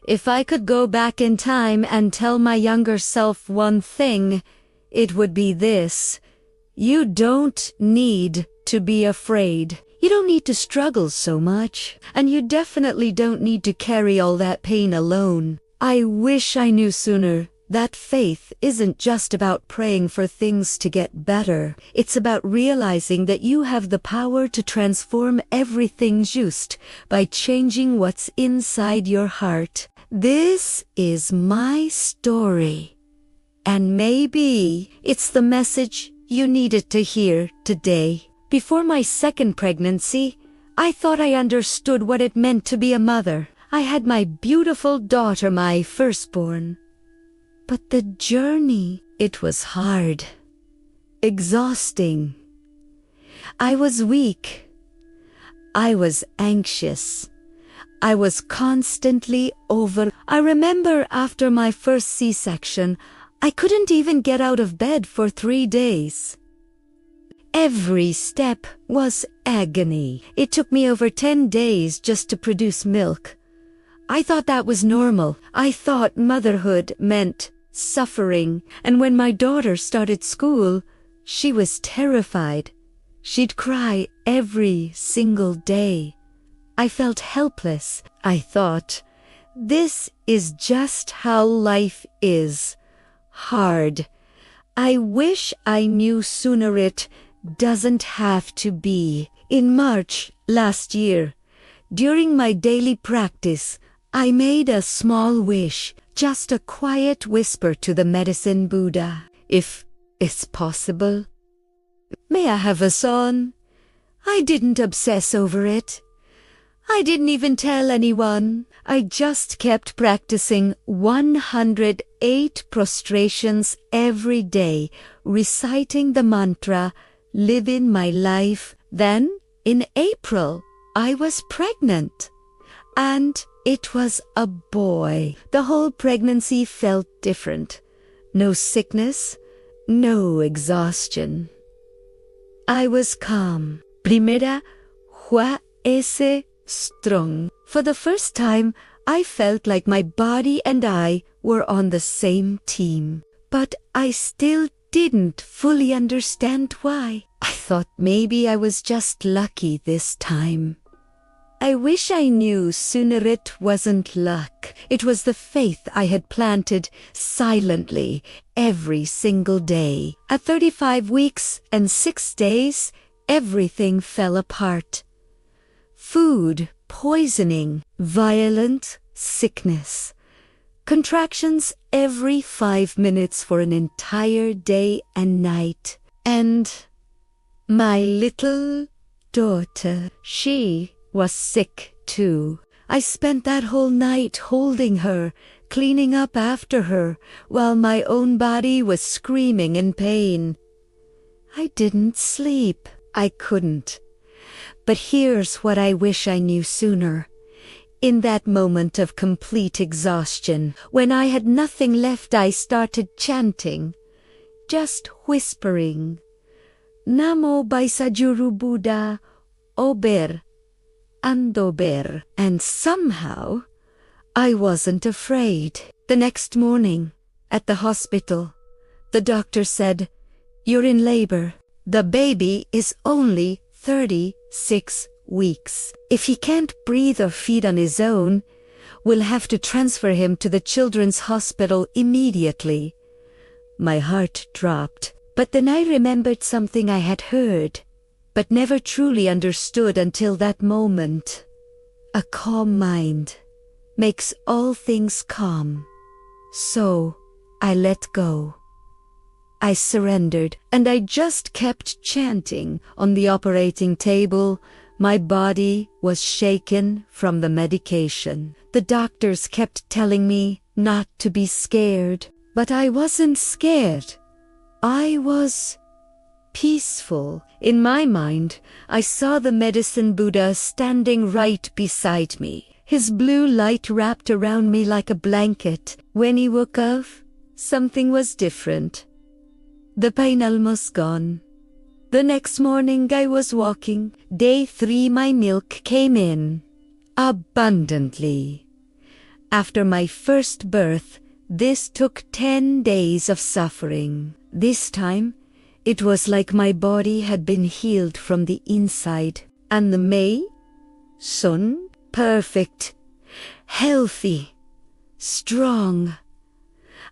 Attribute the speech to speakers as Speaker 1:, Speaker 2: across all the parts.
Speaker 1: If I could go back in time and tell my younger self one thing, it would be this. You don't need to be afraid. You don't need to struggle so much. And you definitely don't need to carry all that pain alone. I wish I knew sooner that faith isn't just about praying for things to get better. It's about realizing that you have the power to transform everything just by changing what's inside your heart. This is my story. And maybe it's the message you needed to hear today. Before my second pregnancy, I thought I understood what it meant to be a mother. I had my beautiful daughter, my firstborn. But the journey, it was hard, exhausting. I was weak. I was anxious. I was constantly I remember after my first C-section, I couldn't even get out of bed for 3 days. Every step was agony. It took me over 10 days just to produce milk. I thought that was normal. I thought motherhood meant suffering. And when my daughter started school, she was terrified. She'd cry every single day. I felt helpless. I thought, this is just how life is. Hard. I wish I knew sooner it doesn't have to be. In March last year, during my daily practice, I made a small wish, just a quiet whisper to the medicine Buddha. If it's possible, may I have a son? I didn't obsess over it. I didn't even tell anyone. I just kept practicing 108 prostrations every day, reciting the mantra, living my life. Then, in April, I was pregnant. And it was a boy. The whole pregnancy felt different. No sickness, no exhaustion. I was calm. Primera, Hua ese strong. For the first time, I felt like my body and I were on the same team. But I still didn't fully understand why. I thought maybe I was just lucky this time. I wish I knew sooner it wasn't luck. It was the faith I had planted silently every single day. At 35 weeks and 6 days, everything fell apart. Food poisoning, violent sickness, contractions every 5 minutes for an entire day and night. And my little daughter, she was sick too. I spent that whole night holding her, cleaning up after her, while my own body was screaming in pain. I didn't sleep. I couldn't. But here's what I wish I knew sooner. In that moment of complete exhaustion, when I had nothing left, I started chanting, just whispering, Namo Baisajuru Buddha, Ober, Andober. And somehow, I wasn't afraid. The next morning, at the hospital, the doctor said, "You're in labor. The baby is only 36 weeks. If he can't breathe or feed on his own, we'll have to transfer him to the children's hospital immediately." My heart dropped, but then I remembered something I had heard, but never truly understood until that moment. A calm mind makes all things calm. So I let go. I surrendered, and I just kept chanting. On the operating table, my body was shaken from the medication. The doctors kept telling me not to be scared, but I wasn't scared. I was peaceful. In my mind, I saw the medicine Buddha standing right beside me. His blue light wrapped around me like a blanket. When he woke up, something was different. The pain almost gone. The next morning I was walking. Day 3 my milk came in. Abundantly. After my first birth, this took 10 days of suffering. This time, it was like my body had been healed from the inside. And the May, Sun, perfect, healthy, strong.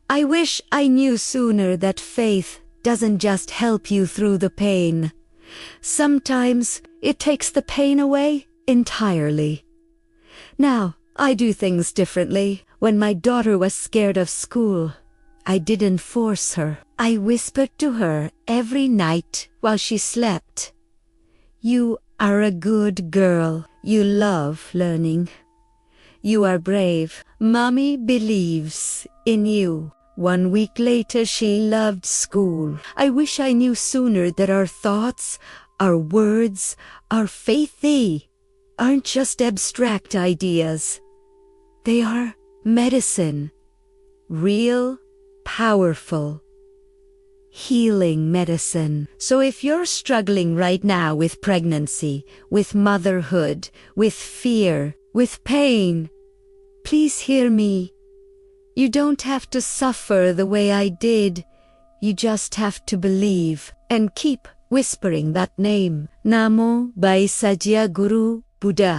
Speaker 1: I wish I knew sooner that faith doesn't just help you through the pain. Sometimes it takes the pain away entirely. Now, I do things differently. When my daughter was scared of school, I didn't force her. I whispered to her every night while she slept. You are a good girl. You love learning. You are brave. Mommy believes in you. 1 week later, she loved school. I wish I knew sooner that our thoughts, our words, our faith, they aren't just abstract ideas. They are medicine. Real, powerful, healing medicine. So if you're struggling right now with pregnancy, with motherhood, with fear, with pain, please hear me. You don't have to suffer the way I did. You just have to believe and keep whispering that name. Namo Bhai Sajya Guru Buddha.